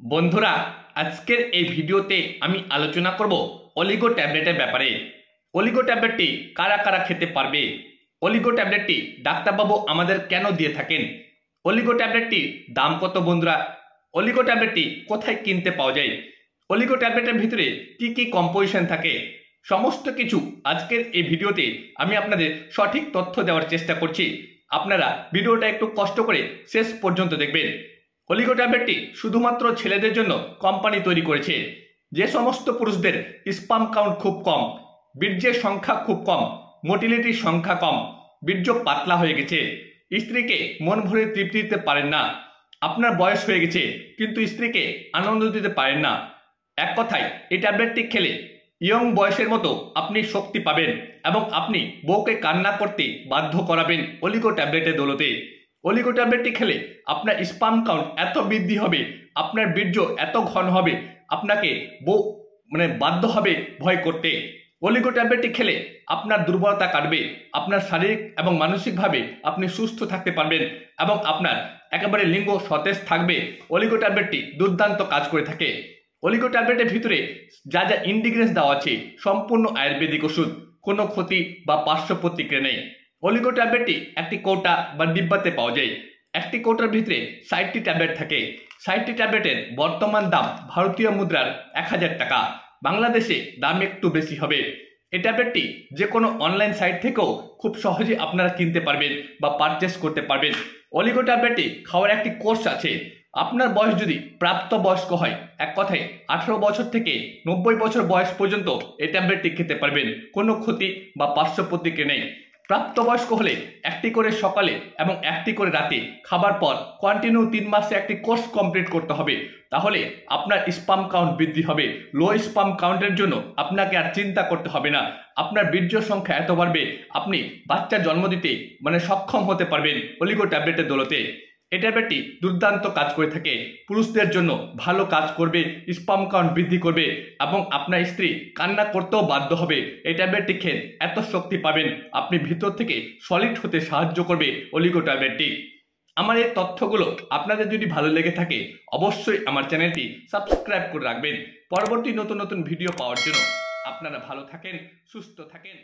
বন্ধুরা, আজকের এই ভিডিওতে আমি আলোচনা করব অলিগো ট্যাবলেটের ব্যাপারে। অলিগো ট্যাবলেটটি কারা কারা খেতে পারবে, অলিগো ট্যাবলেটটি ডাক্তারবাবু আমাদের কেন দিয়ে থাকেন, অলিগো ট্যাবলেটটির দাম কত বন্ধুরা, অলিগো ট্যাবলেটটি কোথায় কিনতে পাওয়া যায়, অলিগো ট্যাবলেটের ভিতরে কি কি কম্পোজিশন থাকে, সমস্ত কিছু আজকের এই ভিডিওতে আমি আপনাদের সঠিক তথ্য দেওয়ার চেষ্টা করছি। আপনারা ভিডিওটা একটু কষ্ট করে শেষ পর্যন্ত দেখবেন। অলিগো ট্যাবলেটটি শুধুমাত্র ছেলেদের জন্য কোম্পানি তৈরি করেছে। যে সমস্ত পুরুষদের স্পাম কাউন্ট খুব কম, বীর্যের সংখ্যা খুব কম, মোটিলিটির সংখ্যা কম, বীর্য পাতলা হয়ে গেছে, স্ত্রীকে মন ভরে তৃপ্তি দিতে পারেন না, আপনার বয়স হয়ে গেছে কিন্তু স্ত্রীকে আনন্দ দিতে পারেন না, এক কথায় এই ট্যাবলেটটি খেলে ইয়ং বয়সের মতো আপনি শক্তি পাবেন এবং আপনি বউকে কান্না করতে বাধ্য করাবেন অলিগো ট্যাবলেটের দৌলতে। অলিগো ট্যাবলেটটি খেলে আপনার স্পাম কাউন্ট এত বৃদ্ধি হবে, আপনার বীর্য এত ঘন হবে, আপনাকে বউ বাধ্য হবে ভয় করতে। অলিগো ট্যাবলেটটি খেলে আপনার দুর্বলতা কাটবে, আপনার শারীরিক এবং মানসিকভাবে আপনি সুস্থ থাকতে পারবেন এবং আপনার একেবারে লিঙ্গ সতেজ থাকবে। অলিগো ট্যাবলেটটি দুর্দান্ত কাজ করে থাকে। অলিগো ট্যাবলেটের ভিতরে যা যা ইনগ্রিডিয়েন্টস দেওয়া আছে সম্পূর্ণ আয়ুর্বেদিক ওষুধ, কোনো ক্ষতি বা পার্শ্ব প্রতিক্রিয়া নেই। অলিগো ট্যাবলেটটি একটি কৌটা বা ডিব্বাতে পাওয়া যায়। একটি কৌটার ভিতরে 60টি ট্যাবলেট থাকে। 60টি ট্যাবলেটের বর্তমান দাম ভারতীয় মুদ্রার 1000 টাকা। বাংলাদেশে দাম একটু বেশি হবে। এই ট্যাবলেটটি যে কোনো অনলাইন সাইট থেকেও খুব সহজে আপনারা কিনতে পারবেন বা পারচেস করতে পারবেন। অলিগো ট্যাবলেটটি খাওয়ার একটি কোর্স আছে। আপনার বয়স যদি প্রাপ্তবয়স্ক হয়, এক কথায় 18 বছর থেকে 90 বছর বয়স পর্যন্ত এই ট্যাবলেটটি খেতে পারবেন, কোনো ক্ষতি বা পার্শ্ব প্রতিক্রিয়া নেই। প্রাপ্তবয়স্ক হলে একটি করে সকালে এবং একটি করে রাতে খাবার পর কন্টিনিউ 3 মাসে একটি কোর্স কমপ্লিট করতে হবে। তাহলে আপনার স্পাম কাউন্ট বৃদ্ধি হবে। লো স্পাম কাউন্টের জন্য আপনাকে আর চিন্তা করতে হবে না। আপনার বীর্য সংখ্যা এত বাড়বে, আপনি বাচ্চা জন্ম দিতে সক্ষম হতে পারবেন অলিগো ট্যাবলেটের দৌলতে। এই ট্যাবলেটটি দুর্দান্ত কাজ করে থাকে। পুরুষদের জন্য ভালো কাজ করবে, স্পাম কাউন্ট বৃদ্ধি করবে এবং আপনার স্ত্রী কান্না করতেও বাধ্য হবে। এই ট্যাবলেটটি খেয়ে এত শক্তি পাবেন, আপনি ভিতর থেকে সলিড হতে সাহায্য করবে অলিগো ট্যাবলেটটি। আমার এই তথ্যগুলো আপনাদের যদি ভালো লেগে থাকে অবশ্যই আমার চ্যানেলটি সাবস্ক্রাইব করে রাখবেন পরবর্তী নতুন নতুন ভিডিও পাওয়ার জন্য। আপনারা ভালো থাকেন, সুস্থ থাকেন।